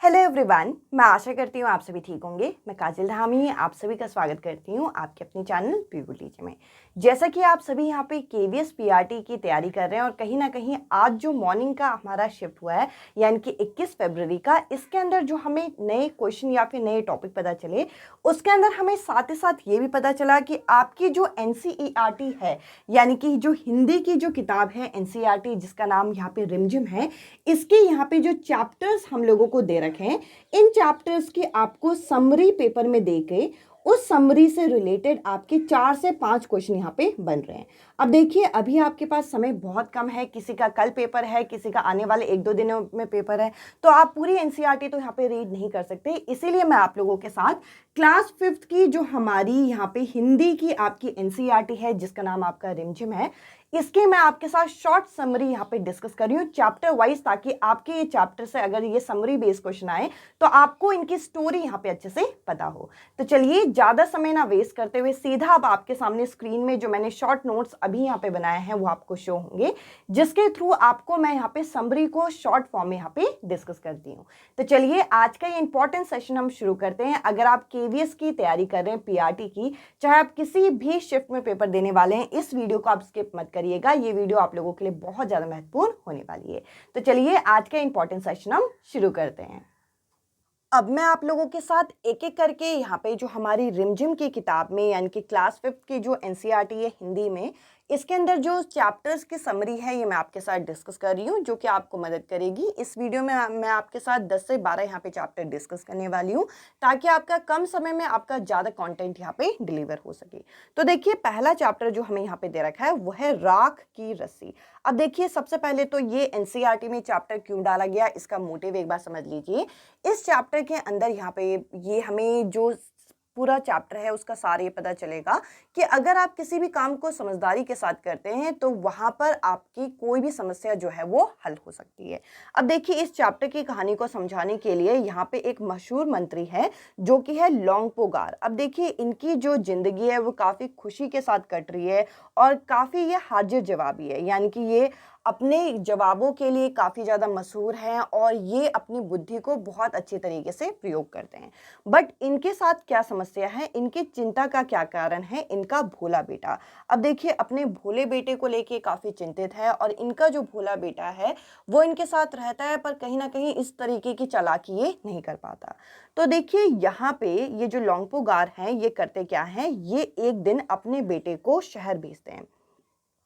Hello everyone, मैं आशा करती हूँ आप सभी ठीक होंगे। मैं काजल धामी आप सभी का स्वागत करती हूँ आपके अपने चैनल पीयू टीचर में। जैसा कि आप सभी यहाँ पे केवीएस पीआरटी की तैयारी कर रहे हैं और कहीं ना कहीं आज जो मॉर्निंग का हमारा शिफ्ट हुआ है यानी कि 21 फरवरी का, इसके अंदर जो हमें नए क्वेश्चन या फिर नए टॉपिक पता चले, उसके अंदर हमें साथ ही साथ ये भी पता चला कि आपकी जो एनसीईआरटी है यानी कि जो हिंदी की जो किताब है एनसीईआरटी जिसका नाम यहाँ पे रिमझिम है, इसके यहाँ पे जो चैप्टर्स हम लोगों को दे रखे हैं, इन चैप्टर्स की आपको समरी पेपर में देके उस समरी से रिलेटेड आपके 4 से 5 क्वेश्चन यहाँ पे बन रहे हैं। अब देखिए, अभी आपके पास समय बहुत कम है, किसी का कल पेपर है, किसी का आने वाले 1-2 दिनों में पेपर है, तो आप पूरी एनसीईआरटी तो यहाँ पे रीड नहीं कर सकते। इसीलिए मैं आप लोगों के साथ क्लास 5th की जो हमारी यहाँ पे हिंदी की आपकी एनसीईआरटी है जिसका नाम आपका रिमझिम है, इसकी मैं आपके साथ शॉर्ट समरी यहाँ पे डिस्कस कर रही हूँ चैप्टर वाइज, ताकि आपके ये चैप्टर से अगर ये समरी बेस्ड क्वेश्चन आए तो आपको इनकी स्टोरी यहाँ पे अच्छे से पता हो। तो चलिए ज़्यादा समय ना वेस्ट करते हुए सीधा अब आपके सामने स्क्रीन में जो मैंने शॉर्ट नोट्स अभी यहाँ पे बनाए हैं वो आपको शो होंगे, जिसके थ्रू आपको मैं यहाँ पे समरी को शॉर्ट फॉर्म में यहाँ पे डिस्कस करती हूँ। तो चलिए आज का ये इंपॉर्टेंट सेशन हम शुरू करते हैं। अगर आप केवीएस की तैयारी कर रहे हैं पीआरटी की, चाहे आप किसी भी शिफ्ट में पेपर देने वाले हैं, इस वीडियो को आप स्किप मत करिएगा। ये वीडियो आप लोगों के लिए बहुत ज्यादा महत्वपूर्ण होने वाली है। तो चलिए आज का इंपॉर्टेंट सेशन हम शुरू करते हैं। अब मैं आप लोगों के साथ एक एक करके यहाँ पे जो हमारी रिमझिम की किताब में यानी कि क्लास 5th की जो एनसीईआरटी है हिंदी में, इसके अंदर जो चैप्टर्स की समरी है ये मैं आपके साथ डिस्कस कर रही हूँ, जो कि आपको मदद करेगी। इस वीडियो में मैं आपके साथ 10 से 12 यहाँ पे चैप्टर डिस्कस करने वाली हूँ, ताकि आपका कम समय में आपका ज़्यादा कंटेंट यहाँ पे डिलीवर हो सके। तो देखिए, पहला चैप्टर जो हमें यहाँ पे दे रखा है वो है राख की रस्सी। अब देखिए, सबसे पहले तो ये एनसीईआरटी में चैप्टर क्यों डाला गया, इसका मोटिव एक बार समझ लीजिए। इस चैप्टर के अंदर यहाँ पे ये हमें जो पूरा चैप्टर है उसका सार ये पता चलेगा कि अगर आप किसी भी काम को समझदारी के साथ करते हैं तो वहां पर आपकी कोई भी समस्या जो है वो हल हो सकती है। अब देखिए, इस चैप्टर की कहानी को समझाने के लिए यहाँ पे एक मशहूर मंत्री है जो कि है लोंगपोगार। अब देखिए, इनकी जो जिंदगी है वो काफी खुशी के साथ कट रही है और काफी ये हाजिर जवाबी है, यानी कि ये अपने जवाबों के लिए काफ़ी ज़्यादा मशहूर हैं और ये अपनी बुद्धि को बहुत अच्छे तरीके से प्रयोग करते हैं। बट इनके साथ क्या समस्या है, इनकी चिंता का क्या कारण है, इनका भोला बेटा। अब देखिए, अपने भोले बेटे को लेके काफ़ी चिंतित है और इनका जो भोला बेटा है वो इनके साथ रहता है, पर कहीं ना कहीं इस तरीके की चालाकी ये नहीं कर पाता। तो देखिए, यहाँ पे ये जो लोंगपोगार हैं ये करते क्या हैं, ये एक दिन अपने बेटे को शहर भेजते हैं।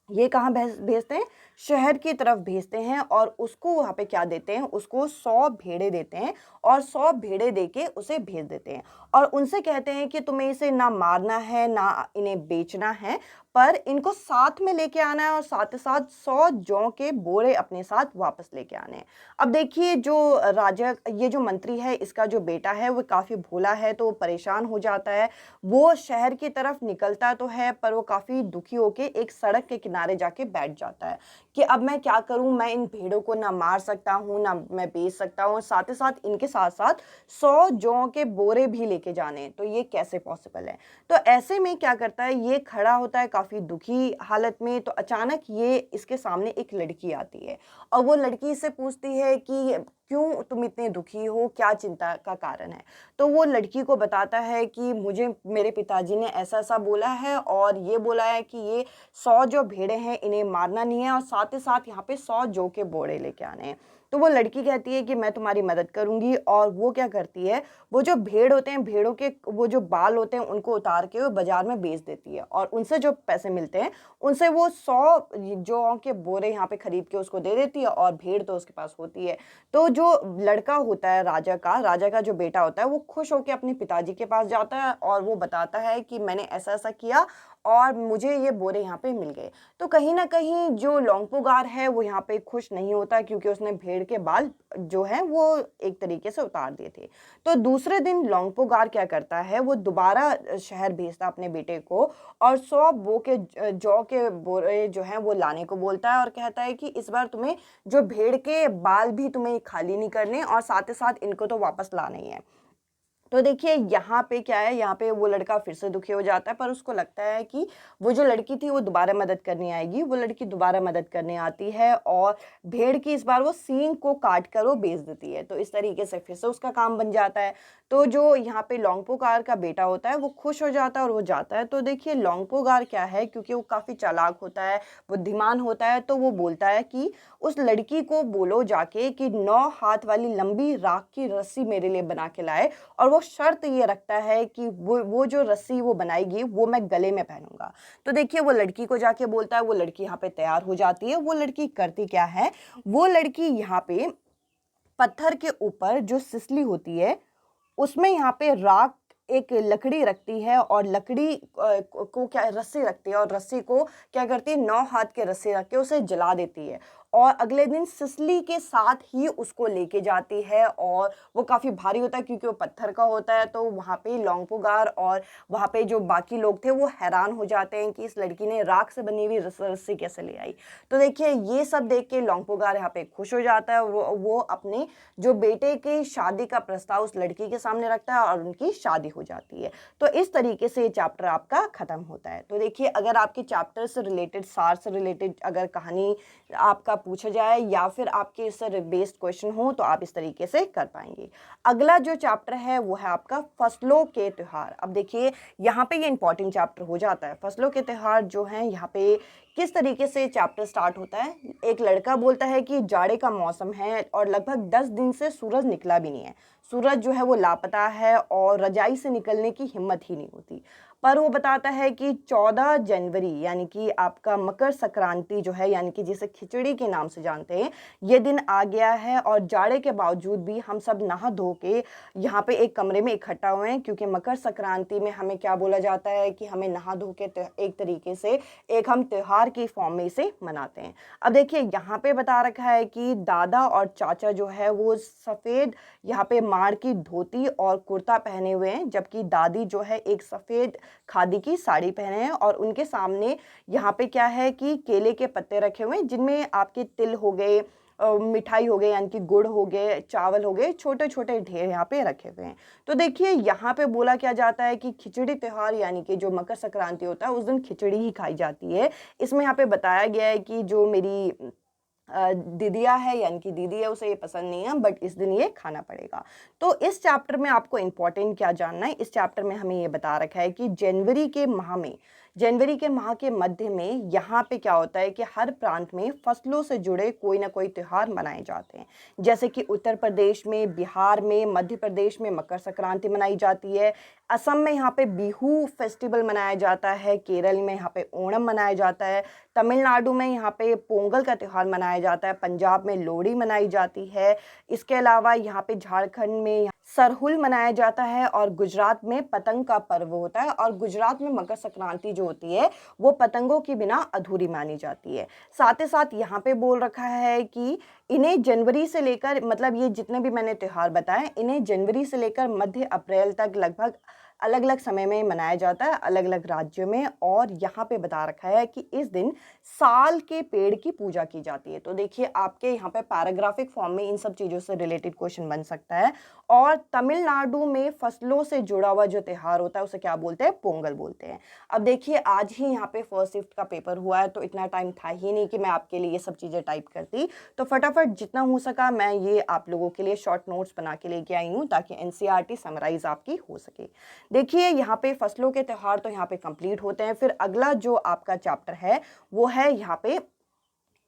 ये कहाँ भेजते हैं, शहर की तरफ भेजते हैं और उसको वहाँ पे क्या देते हैं, उसको 100 भेड़े देते हैं और 100 भेड़े देके उसे भेज देते हैं और उनसे कहते हैं कि तुम्हें इसे ना मारना है ना इन्हें बेचना है, पर इनको साथ में लेके आना है और साथ ही साथ 100 जौ के बोरे अपने साथ वापस लेके आने हैं। अब देखिए, जो राजा, ये जो मंत्री है, इसका जो बेटा है वो काफ़ी भोला है, तो परेशान हो जाता है। वो शहर की तरफ निकलता तो है, पर वो काफ़ी दुखी होके एक सड़क के किनारे जाके बैठ जाता है कि अब मैं क्या करूं, मैं इन भेड़ों को ना मार सकता हूं ना मैं बेच सकता हूं, साथ ही साथ इनके साथ साथ 100 जौ के बोरे भी लेके जाने, तो ये कैसे पॉसिबल है। तो ऐसे में क्या करता है, ये खड़ा होता है काफ़ी दुखी हालत में। तो अचानक ये इसके सामने एक लड़की आती है और वो लड़की इससे पूछती है कि क्यों तुम इतने दुखी हो, क्या चिंता का कारण है। तो वो लड़की को बताता है कि मुझे मेरे पिताजी ने ऐसा ऐसा बोला है और ये बोला है कि ये 100 जो भेड़े हैं इन्हें मारना नहीं है और साथ ही साथ यहाँ पे 100 जौ के बोरे लेके आने हैं। तो वो लड़की कहती है कि मैं तुम्हारी मदद करूंगी, और वो क्या करती है, वो जो भेड़ होते हैं, भेड़ों के वो जो बाल होते हैं उनको उतार के वो बाजार में बेच देती है और उनसे जो पैसे मिलते हैं उनसे वो 100 जौ के बोरे यहाँ पे खरीद के उसको दे देती है और भेड़ तो उसके पास होती है। तो जो लड़का होता है राजा का जो बेटा होता है, वो खुश होकर अपने पिताजी के पास जाता है और वो बताता है कि मैंने ऐसा ऐसा किया और मुझे ये बोरे यहाँ पे मिल गए। तो कहीं ना कहीं जो लोंगपोगार है वो यहाँ पे खुश नहीं होता, क्योंकि उसने भेड़ के बाल जो है वो एक तरीके से उतार दिए थे। तो दूसरे दिन लोंगपोगार क्या करता है, वो दोबारा शहर भेजता अपने बेटे को और 100 जौ के बोरे जो है वो लाने को बोलता है और कहता है कि इस बार तुम्हें जो भेड़ के बाल भी तुम्हें खाली नहीं करने और साथ ही साथ इनको तो वापस लाना ही है। तो देखिए यहाँ पे क्या है, यहाँ पे वो लड़का फिर से दुखी हो जाता है, पर उसको लगता है कि वो जो लड़की थी वो दोबारा मदद करने आएगी। वो लड़की दोबारा मदद करने आती है और भेड़ की इस बार वो सींग को काट कर वो बेच देती है। तो इस तरीके से फिर से उसका काम बन जाता है। तो जो यहाँ पे लोंगपोगार का बेटा होता है वो खुश हो जाता है और वो जाता है। तो देखिए लोंगपोगार क्या है, क्योंकि वो काफ़ी चालाक होता है, बुद्धिमान होता है, तो वो बोलता है कि उस लड़की को बोलो जाके कि 9 हाथ वाली लंबी राख की रस्सी मेरे लिए बना के लाए, और वो शर्त ये रखता है कि वो जो रस्सी वो बनाएगी वो मैं गले में पहनूंगा। तो देखिए वो लड़की को जाके बोलता है, वो लड़की यहाँ पे तैयार हो जाती है। वो लड़की करती क्या है, वो लड़की यहाँ पे पत्थर के ऊपर जो सिसली होती है उसमें यहाँ पे राख एक लकड़ी रखती है, और लकड़ी को क्या रस्सी रखती है, और रस्सी को क्या करती है, 9 हाथ के रस्सी रख के उसे जला देती है, और अगले दिन सिसली के साथ ही उसको लेके जाती है। और वो काफ़ी भारी होता है क्योंकि वो पत्थर का होता है। तो वहाँ पे लोंगपोगार और वहाँ पे जो बाकी लोग थे वो हैरान हो जाते हैं कि इस लड़की ने राख से बनी हुई रस्सी कैसे ले आई। तो देखिए ये सब देख के लोंगपोगार यहाँ पे खुश हो जाता है, और वो अपने जो बेटे की शादी का प्रस्ताव उस लड़की के सामने रखता है और उनकी शादी हो जाती है। तो इस तरीके से ये चैप्टर आपका खत्म होता है। तो देखिए अगर आपके चैप्टर से रिलेटेड, सार से रिलेटेड अगर कहानी आपका पूछा जाए या फिर आपके इससे बेस्ड क्वेश्चन हो तो आप इस तरीके से कर पाएंगे। अगला जो चैप्टर है वो है आपका फसलों के त्योहार। अब देखिए यहाँ पे ये इंपॉर्टेंट चैप्टर हो जाता है। फसलों के त्योहार जो हैं यहाँ पे किस तरीके से चैप्टर स्टार्ट होता है। एक लड़का बोलता है कि जाड़े का मौसम है और लगभग 10 दिन से सूरज निकला भी नहीं है, सूरज जो है वो लापता है और रजाई से निकलने की हिम्मत ही नहीं होती। पर वो बताता है कि 14 जनवरी यानी कि आपका मकर संक्रांति जो है, यानी कि जिसे खिचड़ी के नाम से जानते हैं, ये दिन आ गया है, और जाड़े के बावजूद भी हम सब नहा धो के यहाँ पे एक कमरे में इकट्ठा हुए हैं, क्योंकि मकर संक्रांति में हमें क्या बोला जाता है कि हमें नहा धो के एक तरीके से एक हम त्योहार की फॉर्म में इसे मनाते हैं। अब देखिए यहाँ पे बता रखा है कि दादा और चाचा जो है वो सफ़ेद यहाँ पे माड़ की धोती और कुर्ता पहने हुए हैं, जबकि दादी जो है एक सफ़ेद खादी की साड़ी पहने हैं, और उनके सामने यहाँ पे क्या है कि केले के पत्ते रखे हुए हैं जिनमें आपके तिल हो गए, मिठाई हो गए यानी कि गुड़ हो गए, चावल हो गए, छोटे छोटे ढेर यहाँ पे रखे हुए हैं। तो देखिए यहाँ पे बोला क्या जाता है कि खिचड़ी त्योहार यानी कि जो मकर संक्रांति होता है उस दिन खिचड़ी ही खाई जाती है। इसमें यहाँ पे बताया गया है कि जो मेरी दीदिया है यानी कि दीदी है उसे ये पसंद नहीं है, बट इस दिन ये खाना पड़ेगा। तो इस चैप्टर में आपको इंपॉर्टेंट क्या जानना है, इस चैप्टर में हमें ये बता रखा है कि जनवरी के माह के मध्य में यहाँ पे क्या होता है कि हर प्रांत में फसलों से जुड़े कोई ना कोई त्योहार मनाए जाते हैं। जैसे कि उत्तर प्रदेश में, बिहार में, मध्य प्रदेश में मकर संक्रांति मनाई जाती है, असम में यहाँ पे बिहू फेस्टिवल मनाया जाता है, केरल में यहाँ पे ओणम मनाया जाता है, तमिलनाडु में यहाँ पे पोंगल का त्यौहार मनाया जाता है, पंजाब में लोहड़ी मनाई जाती है, इसके अलावा यहाँ पे झारखंड में सरहुल मनाया जाता है, और गुजरात में पतंग का पर्व होता है। और गुजरात में मकर संक्रांति जो होती है वो पतंगों के बिना अधूरी मानी जाती है। साथ ही साथ यहाँ पे बोल रखा है कि इन्हें जनवरी से लेकर, मतलब ये जितने भी मैंने त्यौहार बताए, इन्हें जनवरी से लेकर मध्य अप्रैल तक लगभग अलग अलग समय में मनाया जाता है अलग अलग राज्यों में। और यहाँ पे बता रखा है कि इस दिन साल के पेड़ की पूजा की जाती है। तो देखिए आपके यहाँ पे पैराग्राफिक फॉर्म में इन सब चीज़ों से रिलेटेड क्वेश्चन बन सकता है। और तमिलनाडु में फसलों से जुड़ा हुआ जो त्यौहार होता है उसे क्या बोलते हैं, पोंगल बोलते हैं। अब देखिए आज ही यहाँ पे फर्स्ट शिफ्ट का पेपर हुआ है, तो इतना टाइम था ही नहीं कि मैं आपके लिए ये सब चीज़ें टाइप करती। तो फटाफट जितना हो सका मैं ये आप लोगों के लिए शॉर्ट नोट्स बना के लेके आई हूँ ताकि एनसीईआरटी समराइज आपकी हो सके। देखिए यहाँ पे फसलों के त्यौहार तो यहाँ पे कंप्लीट होते हैं। फिर अगला जो आपका चैप्टर है वो है यहाँ पे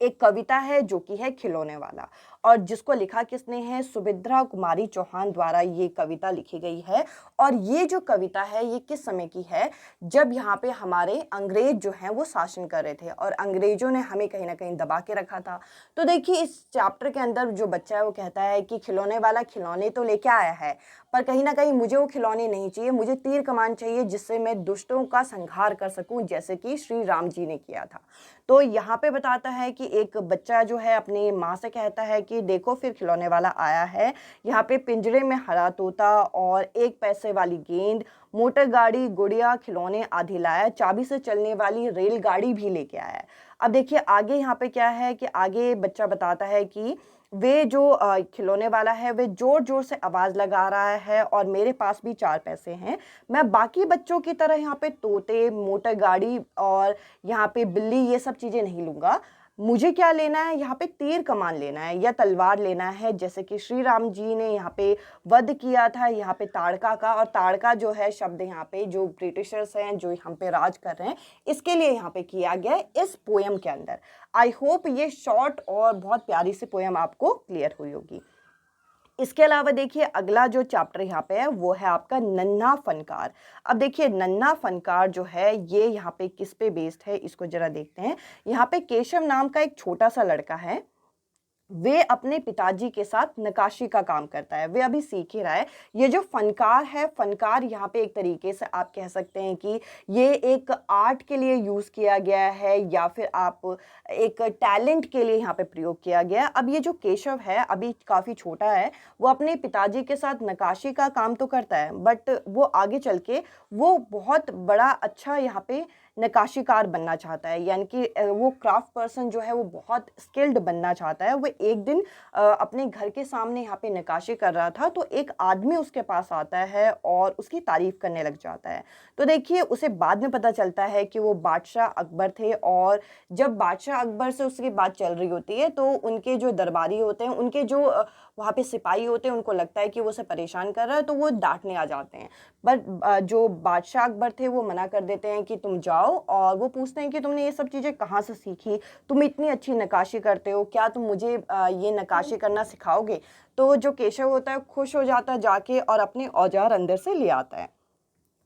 एक कविता है जो कि है खिलौने वाला, और जिसको लिखा किसने है, सुभद्रा कुमारी चौहान द्वारा ये कविता लिखी गई है। और ये जो कविता है ये किस समय की है, जब यहाँ पे हमारे अंग्रेज जो हैं वो शासन कर रहे थे और अंग्रेजों ने हमें कहीं ना कहीं दबा के रखा था। तो देखिए इस चैप्टर के अंदर जो बच्चा है वो कहता है कि खिलौने वाला खिलौने तो लेके आया है, पर कहीं ना कहीं मुझे वो खिलौने नहीं चाहिए, मुझे तीर कमान चाहिए जिससे मैं दुष्टों का संहार कर सकूं, जैसे कि श्री राम जी ने किया था। तो यहाँ पे बताता है कि एक बच्चा जो है अपनी माँ से कहता है कि देखो फिर खिलौने वाला आया है, यहाँ पे पिंजरे में हरा तोता और 1 पैसे वाली गेंद, मोटर गाड़ी, गुड़िया, खिलौने आदि लाया, चाबी से चलने वाली रेलगाड़ी भी लेके आया है। अब देखिए आगे यहाँ पे क्या है कि आगे बच्चा बताता है कि वे जो खिलौने वाला है वे ज़ोर ज़ोर से आवाज़ लगा रहा है और मेरे पास भी 4 पैसे हैं। मैं बाकी बच्चों की तरह यहाँ पे तोते, मोटर गाड़ी और यहाँ पे बिल्ली ये सब चीज़ें नहीं लूँगा। मुझे क्या लेना है, यहाँ पे तीर कमान लेना है या तलवार लेना है, जैसे कि श्री राम जी ने यहाँ पे वध किया था यहाँ पे ताड़का का। और ताड़का जो है शब्द यहाँ पे जो ब्रिटिशर्स हैं जो हम पे राज कर रहे हैं इसके लिए यहाँ पे किया गया है इस पोयम के अंदर। आई होप ये शॉर्ट और बहुत प्यारी सी पोयम आपको क्लियर हुई होगी। इसके अलावा देखिए अगला जो चैप्टर यहाँ पे है वो है आपका नन्हा फनकार। अब देखिए नन्हा फनकार जो है ये यहाँ पे किस पे बेस्ड है इसको जरा देखते हैं। यहाँ पे केशव नाम का एक छोटा सा लड़का है, वे अपने पिताजी के साथ नक्काशी का काम करता है, वे अभी सीख ही रहा है। ये जो फनकार है, फनकार यहाँ पे एक तरीके से आप कह सकते हैं कि ये एक आर्ट के लिए यूज़ किया गया है या फिर आप एक टैलेंट के लिए यहाँ पे प्रयोग किया गया। अब ये जो केशव है अभी काफ़ी छोटा है, वो अपने पिताजी के साथ नक्काशी का काम तो करता है बट वो आगे चल के वो बहुत बड़ा अच्छा यहाँ पे नक्काशीकार बनना चाहता है, यानी कि वो क्राफ्ट पर्सन जो है वो बहुत स्किल्ड बनना चाहता है। वो एक दिन अपने घर के सामने यहाँ पे नक्काशी कर रहा था तो एक आदमी उसके पास आता है और उसकी तारीफ करने लग जाता है। तो देखिए उसे बाद में पता चलता है कि वो बादशाह अकबर थे और जब बादशाह अकबर से उसकी बात चल रही होती है तो उनके जो दरबारी होते हैं, उनके जो वहाँ पे सिपाही होते हैं, उनको लगता है कि वो उसे परेशान कर रहा है तो वो डांटने आ जाते हैं। बट जो बादशाह अकबर थे वो मना कर देते हैं कि तुम जाओ, और वो पूछते हैं कि तुमने ये सब चीज़ें कहाँ से सीखी, तुम इतनी अच्छी नक्काशी करते हो, क्या तुम मुझे ये नक्काशी करना सिखाओगे। तो जो केशव होता है खुश हो जाता है जाके और अपने औजार अंदर से ले आता है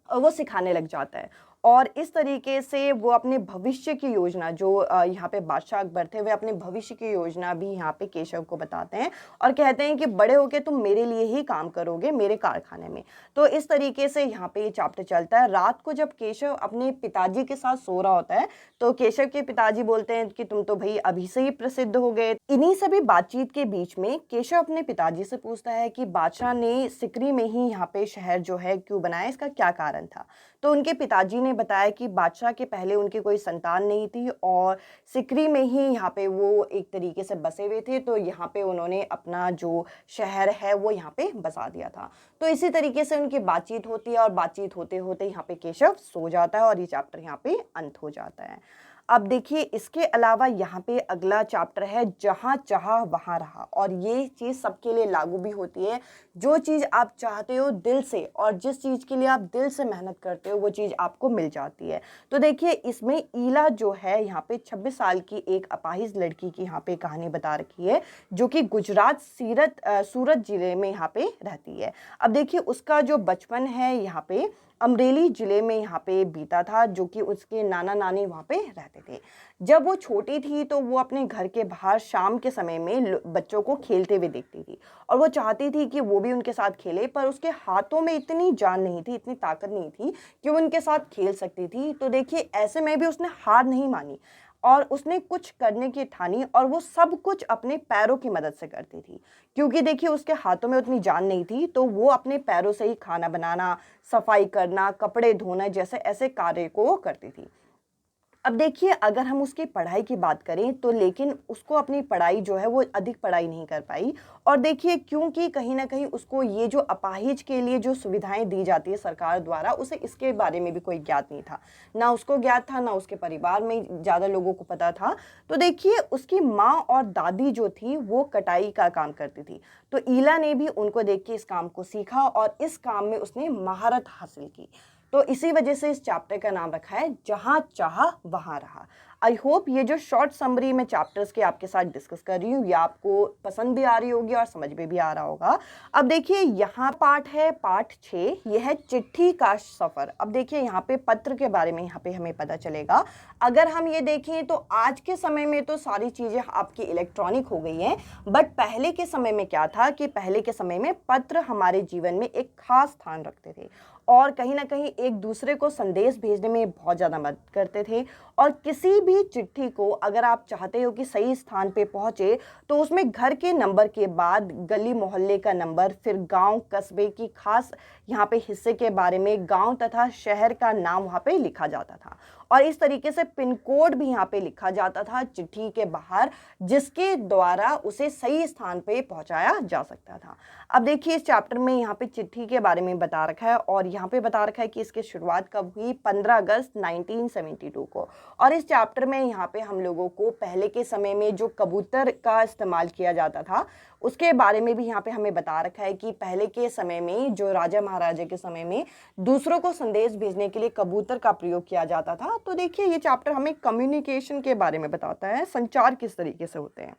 और वो सिखाने लग जाता है। और इस तरीके से वो अपने भविष्य की योजना जो यहाँ पे बादशाह अकबर थे वे अपने भविष्य की योजना भी यहाँ पे केशव को बताते हैं और कहते हैं कि बड़े होके तुम मेरे लिए ही काम करोगे मेरे कारखाने में। तो इस तरीके से यहाँ पे ये चैप्टर चलता है। रात को जब केशव अपने पिताजी के साथ सो रहा होता है तो केशव के पिताजी बोलते हैं कि तुम तो भाई अभी से ही प्रसिद्ध हो गए। इन्हीं सभी बातचीत के बीच में केशव अपने पिताजी से पूछता है कि बादशाह ने सिकरी में ही यहाँ पे शहर जो है क्यों बनाया, इसका क्या कारण था। तो उनके पिताजी ने बताया कि बादशाह के पहले उनकी कोई संतान नहीं थी और सिकरी में ही यहाँ पे वो एक तरीके से बसे हुए थे, तो यहाँ पे उन्होंने अपना जो शहर है वो यहाँ पे बसा दिया था। तो इसी तरीके से उनकी बातचीत होती है और बातचीत होते होते यहाँ पे केशव सो जाता है और ये चैप्टर यहाँ पे अंत हो जाता है। अब देखिए इसके अलावा यहाँ पे अगला चैप्टर है जहाँ चाहा वहाँ रहा, और ये चीज़ सबके लिए लागू भी होती है। जो चीज़ आप चाहते हो दिल से और जिस चीज़ के लिए आप दिल से मेहनत करते हो वो चीज़ आपको मिल जाती है। तो देखिए इसमें ईला जो है यहाँ पे 26 साल की एक अपाहिज लड़की की यहाँ पे कहानी बता रखी है जो कि गुजरात सूरत जिले में यहाँ पे रहती है। अब देखिए उसका जो बचपन है यहाँ पे अमरेली ज़िले में यहाँ पे बीता था, जो कि उसके नाना नानी वहाँ पे रहते थे। जब वो छोटी थी तो वो अपने घर के बाहर शाम के समय में बच्चों को खेलते हुए देखती थी और वो चाहती थी कि वो भी उनके साथ खेले, पर उसके हाथों में इतनी जान नहीं थी, इतनी ताकत नहीं थी कि वो उनके साथ खेल सकती थी। तो देखिए ऐसे में भी उसने हार नहीं मानी और उसने कुछ करने की ठानी और वो सब कुछ अपने पैरों की मदद से करती थी, क्योंकि देखिए उसके हाथों में उतनी जान नहीं थी तो वो अपने पैरों से ही खाना बनाना, सफाई करना, कपड़े धोना जैसे ऐसे कार्य को करती थी। अब देखिए अगर हम उसकी पढ़ाई की बात करें तो लेकिन उसको अपनी पढ़ाई जो है वो अधिक पढ़ाई नहीं कर पाई, और देखिए क्योंकि कहीं ना कहीं उसको ये जो अपाहिज के लिए जो सुविधाएं दी जाती है सरकार द्वारा उसे इसके बारे में भी कोई ज्ञात नहीं था, ना उसको ज्ञात था ना उसके परिवार में ज़्यादा लोगों को पता था। तो देखिए उसकी माँ और दादी जो थी वो कटाई का काम करती थी, तो ईला ने भी उनको देख के इस काम को सीखा और इस काम में उसने महारत हासिल की। तो इसी वजह से इस चैप्टर का नाम रखा है जहाँ चाहा वहाँ रहा। आई होप ये जो शॉर्ट समरी मैं चैप्टर्स के आपके साथ डिस्कस कर रही हूँ ये आपको पसंद भी आ रही होगी और समझ में भी आ रहा होगा। अब देखिए यहाँ पार्ट है पार्ट 6, ये है चिट्ठी का सफ़र। अब देखिए यहाँ पे पत्र के बारे में यहाँ पे हमें पता चलेगा। अगर हम ये देखें तो आज के समय में तो सारी चीज़ें आपकी इलेक्ट्रॉनिक हो गई हैं, बट पहले के समय में क्या था कि पहले के समय में पत्र हमारे जीवन में एक खास स्थान रखते थे और कहीं ना कहीं एक दूसरे को संदेश भेजने में बहुत ज़्यादा मदद करते थे। और किसी भी चिट्ठी को अगर आप चाहते हो कि सही स्थान पे पहुँचे तो उसमें घर के नंबर के बाद गली मोहल्ले का नंबर, फिर गांव कस्बे की खास यहाँ पे हिस्से के बारे में, गांव तथा शहर का नाम वहाँ पे लिखा जाता था। और इस तरीके से पिन कोड भी यहाँ पे लिखा जाता था चिट्ठी के बाहर, जिसके द्वारा उसे सही स्थान पे पहुंचाया जा सकता था। अब देखिए इस चैप्टर में यहाँ पे चिट्ठी के बारे में बता रखा है और यहाँ पे बता रखा है कि इसकी शुरुआत कब हुई, 15 अगस्त 1972 को। और इस चैप्टर में यहाँ पे हम लोगों को पहले के समय में जो कबूतर का इस्तेमाल किया जाता था उसके बारे में भी यहाँ पे हमें बता रखा है कि पहले के समय में जो राजा महाराजा के समय में दूसरों को संदेश भेजने के लिए कबूतर का प्रयोग किया जाता था। तो देखिए ये चैप्टर हमें कम्युनिकेशन के बारे में बताता है, संचार किस तरीके से होते हैं।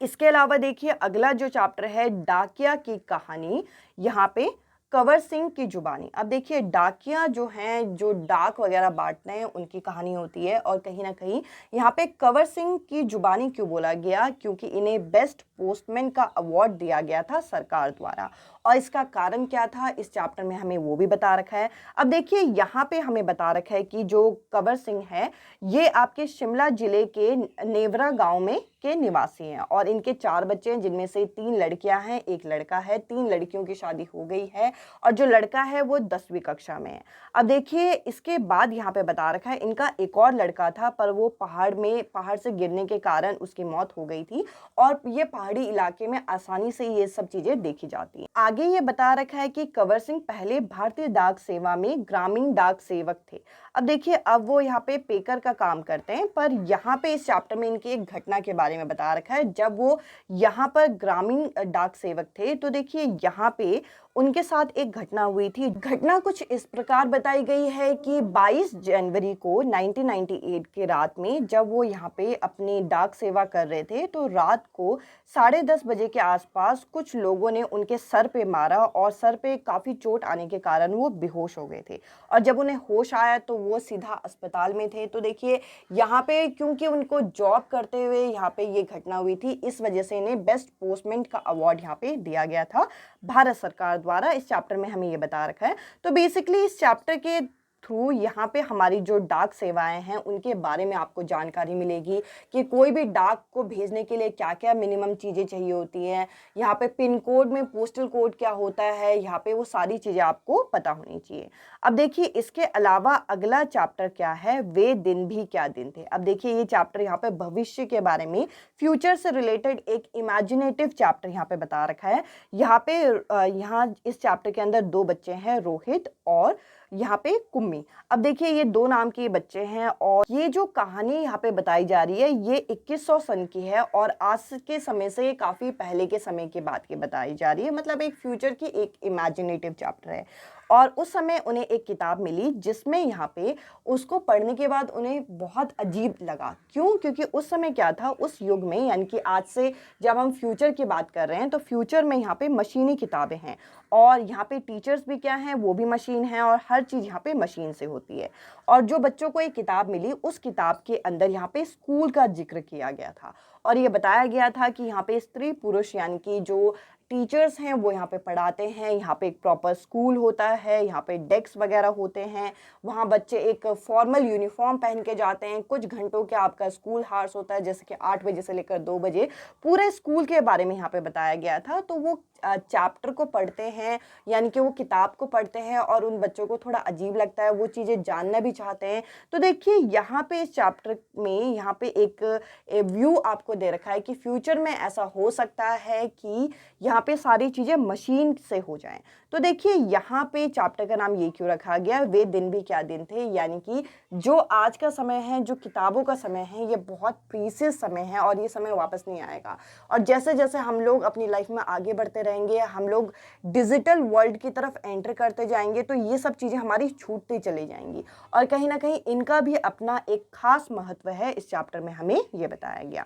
इसके अलावा देखिए अगला जो चैप्टर है डाकिया की कहानी, यहाँ पे कंवर सिंह की जुबानी। अब देखिए डाकिया जो हैं, जो डाक वगैरह बांटते हैं, उनकी कहानी होती है और कहीं ना कहीं यहाँ पे कंवर सिंह की जुबानी क्यों बोला गया, क्योंकि इन्हें बेस्ट पोस्टमैन का अवार्ड दिया गया था सरकार द्वारा। और इसका कारण क्या था इस चैप्टर में हमें वो भी बता रखा है। अब देखिए यहाँ पे हमें बता रखा है कि जो कंवर सिंह है ये आपके शिमला जिले के नेवरा गांव में के निवासी हैं और इनके 4 बच्चे हैं, जिनमें से 3 लड़कियां हैं, 1 लड़का है। 3 लड़कियों की शादी हो गई है और जो लड़का है वो 10वीं कक्षा में है। अब देखिए इसके बाद यहाँ पे बता रखा है इनका एक और लड़का था, पर वो पहाड़ से गिरने के कारण उसकी मौत हो गई थी और ये पहाड़ी इलाके में आसानी से ये सब चीजें देखी जाती हैं। आगे ये बता रखा है कि कंवर सिंह पहले भारतीय डाक सेवा में ग्रामीण डाक सेवक थे। अब देखिए अब वो यहाँ पे पेकर का काम करते हैं, पर यहाँ पे इस चैप्टर में इनकी एक घटना के बारे में बता रखा है। जब वो यहाँ पर ग्रामीण डाक सेवक थे तो देखिए यहाँ पे उनके साथ एक घटना हुई थी। घटना कुछ इस प्रकार बताई गई है कि 22 जनवरी को 1998 के रात में जब वो यहाँ पे अपनी डाक सेवा कर रहे थे तो रात को 10:30 बजे के आसपास कुछ लोगों ने उनके सर पे मारा और सर पे काफ़ी चोट आने के कारण वो बेहोश हो गए थे। और जब उन्हें होश आया तो वो सीधा अस्पताल में थे। तो देखिए यहाँ पे क्योंकि उनको जॉब करते हुए यहाँ पे ये घटना हुई थी, इस वजह से इन्हें बेस्ट पोस्टमैन का अवार्ड यहाँ पे दिया गया था भारत सरकार द्वारा। इस चैप्टर में हमें ये बता रखा है। तो बेसिकली इस चैप्टर के थ्रू यहाँ पे हमारी जो डाक सेवाएं हैं उनके बारे में आपको जानकारी मिलेगी कि कोई भी डाक को भेजने के लिए क्या क्या मिनिमम चीज़ें चाहिए होती हैं, यहाँ पे पिन कोड में पोस्टल कोड क्या होता है, यहाँ पे वो सारी चीज़ें आपको पता होनी चाहिए। अब देखिए इसके अलावा अगला चैप्टर क्या है, वे दिन भी क्या दिन थे। अब देखिए ये चैप्टर यहाँ पे भविष्य के बारे में, फ्यूचर से रिलेटेड एक इमेजिनेटिव चैप्टर यहाँ पे बता रखा है। यहाँ पे यहाँ इस चैप्टर के अंदर 2 बच्चे हैं, रोहित और यहाँ पे कुम्मी। अब देखिए ये 2 नाम के बच्चे हैं और ये जो कहानी यहाँ पे बताई जा रही है ये 2100 सन की है और आज के समय से काफ़ी पहले के समय की बात की बताई जा रही है। मतलब एक फ्यूचर की एक इमेजिनेटिव चैप्टर है। और उस समय उन्हें एक किताब मिली जिसमें यहाँ पे उसको पढ़ने के बाद उन्हें बहुत अजीब लगा। क्यों? क्योंकि उस समय क्या था, उस युग में यानी कि आज से जब हम फ्यूचर की बात कर रहे हैं तो फ्यूचर में यहाँ पे मशीनी किताबें हैं और यहाँ पे टीचर्स भी क्या हैं, वो भी मशीन हैं और हर चीज़ यहाँ पे मशीन से होती है। और जो बच्चों को एक किताब मिली उस किताब के अंदर यहाँ पे स्कूल का जिक्र किया गया था और ये बताया गया था कि यहाँ पे स्त्री पुरुष यानी कि जो टीचर्स हैं वो यहाँ पे पढ़ाते हैं, यहाँ पे एक प्रॉपर स्कूल होता है, यहाँ पे डेस्क वगैरह होते हैं, वहाँ बच्चे एक फॉर्मल यूनिफॉर्म पहन के जाते हैं। कुछ घंटों के आपका स्कूल हार्स होता है, जैसे कि 8 बजे से लेकर 2 बजे। पूरे स्कूल के बारे में यहाँ पे बताया गया था। तो वो चैप्टर को पढ़ते हैं यानी कि वो किताब को पढ़ते हैं और उन बच्चों को थोड़ा अजीब लगता है, वो चीज़ें जानना भी चाहते हैं। तो देखिए यहाँ पे इस चैप्टर में यहाँ पे एक व्यू आपको दे रखा है कि फ्यूचर में ऐसा हो सकता है कि यहाँ पे सारी चीज़ें मशीन से हो जाएं। तो देखिए यहाँ पे चैप्टर का नाम ये क्यों रखा गया, वे दिन भी क्या दिन थे। यानी कि जो आज का समय है, जो किताबों का समय है, ये बहुत प्रीसियस समय है और ये समय वापस नहीं आएगा। और जैसे जैसे हम लोग अपनी लाइफ में आगे बढ़ते रहेंगे, हम लोग डिजिटल वर्ल्ड की तरफ एंटर करते जाएंगे, तो ये सब चीज़ें हमारी छूटती चली जाएंगी और कहीं ना कहीं इनका भी अपना एक खास महत्व है। इस चैप्टर में हमें ये बताया गया।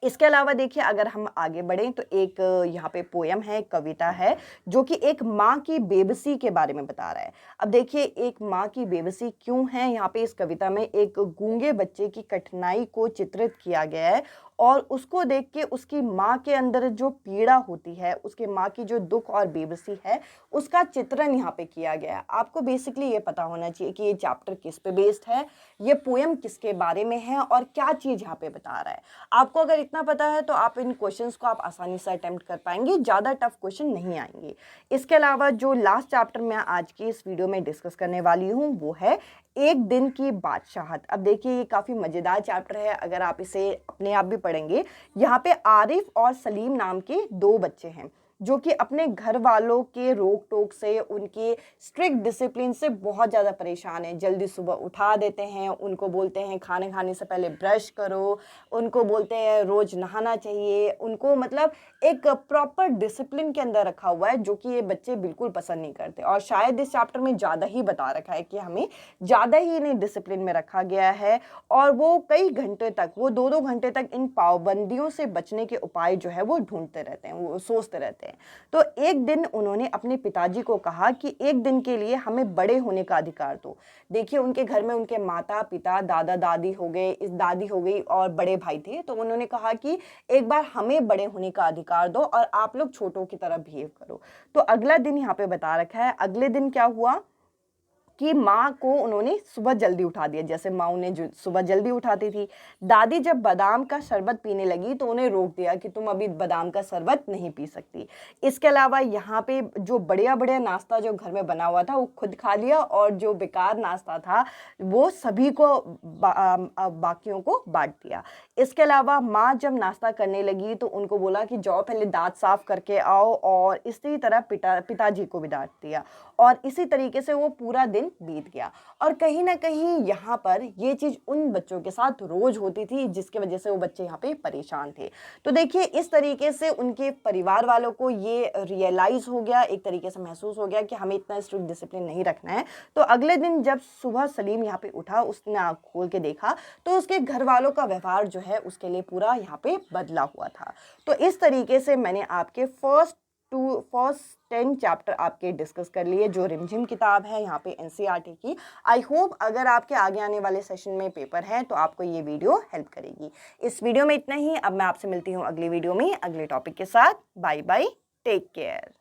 इसके अलावा देखिए अगर हम आगे बढ़ें तो एक यहाँ पे पोयम है, कविता है, जो कि एक माँ की बेबसी के बारे में बता रहा है। अब देखिए एक माँ की बेबसी क्यों है, यहाँ पे इस कविता में एक गूंगे बच्चे की कठिनाई को चित्रित किया गया है और उसको देख के उसकी माँ के अंदर जो पीड़ा होती है, उसके माँ की जो दुख और बेबसी है, उसका चित्रण यहाँ पे किया गया है। आपको बेसिकली ये पता होना चाहिए कि ये चैप्टर किस पे बेस्ड है, ये पोयम किसके बारे में है और क्या चीज़ यहाँ पे बता रहा है। आपको अगर इतना पता है तो आप इन क्वेश्चंस को आप आसानी से अटेम्प्ट कर पाएंगे, ज़्यादा टफ क्वेश्चन नहीं आएंगे। इसके अलावा जो लास्ट चैप्टर मैं आज की इस वीडियो में डिस्कस करने वाली हूँ वो है एक दिन की बादशाहत। अब देखिए ये काफ़ी मज़ेदार चैप्टर है, अगर आप इसे अपने आप भी पढ़ेंगे। यहाँ पे आरिफ और सलीम नाम के दो बच्चे हैं जो कि अपने घर वालों के रोक टोक से, उनके स्ट्रिक्ट डिसिप्लिन से बहुत ज़्यादा परेशान हैं। जल्दी सुबह उठा देते हैं, उनको बोलते हैं खाने खाने से पहले ब्रश करो, उनको बोलते हैं रोज़ नहाना चाहिए, उनको मतलब एक प्रॉपर डिसिप्लिन के अंदर रखा हुआ है जो कि ये बच्चे बिल्कुल पसंद नहीं करते। और शायद इस चैप्टर में ज़्यादा ही बता रखा है कि हमें ज़्यादा ही इन्हें डिसिप्लिन में रखा गया है और वो कई घंटे तक, वो 2-2 घंटे तक इन पाबंदियों से बचने के उपाय जो है वो ढूंढते रहते हैं, वो सोचते रहते हैं। तो एक दिन उन्होंने अपने पिताजी को कहा कि एक दिन के लिए हमें बड़े होने का अधिकार दो। देखिए उनके घर में उनके माता पिता, दादा दादी हो गए, इस दादी हो गई और बड़े भाई थे। तो उन्होंने कहा कि एक बार हमें बड़े होने का अधिकार दो और आप लोग छोटों की तरह बिहेव करो। तो अगला दिन यहाँ पे बता रखा है। अगले दिन क्या हुआ कि माँ को उन्होंने सुबह जल्दी उठा दिया, जैसे माँ उन्हें सुबह जल्दी उठाती थी। दादी जब बादाम का शरबत पीने लगी तो उन्हें रोक दिया कि तुम अभी बादाम का शरबत नहीं पी सकती। इसके अलावा यहाँ पे जो बढ़िया बढ़िया नाश्ता जो घर में बना हुआ था वो खुद खा लिया और जो बेकार नाश्ता था वो सभी को बाकियों को बांट दिया। इसके अलावा माँ जब नाश्ता करने लगी तो उनको बोला कि जाओ पहले दांत साफ करके आओ, और इसी तरह पिताजी को भी डांट दिया। और इसी तरीके से वो पूरा दिन बीत गया। और कहीं ना कहीं यहाँ पर ये चीज़ उन बच्चों के साथ रोज होती थी जिसके वजह से वो बच्चे यहाँ पे परेशान थे। तो देखिए इस तरीके से उनके परिवार वालों को ये रियलाइज़ हो गया, एक तरीके से महसूस हो गया कि हमें इतना स्ट्रिक्ट डिसिप्लिन नहीं रखना है। तो अगले दिन जब सुबह सलीम यहाँ पे उठा, उसने आँख खोल के देखा तो उसके घर वालों का व्यवहार जो है उसके लिए पूरा यहाँ पे बदला हुआ था। तो इस तरीके से मैंने आपके फर्स्ट 10 चैप्टर आपके डिस्कस कर लिए जो रिमझिम किताब है यहाँ पे एनसीईआरटी की। आई होप अगर आपके आगे आने वाले सेशन में पेपर है तो आपको ये वीडियो हेल्प करेगी। इस वीडियो में इतना ही। अब मैं आपसे मिलती हूँ अगली वीडियो में अगले टॉपिक के साथ। Bye bye, take care.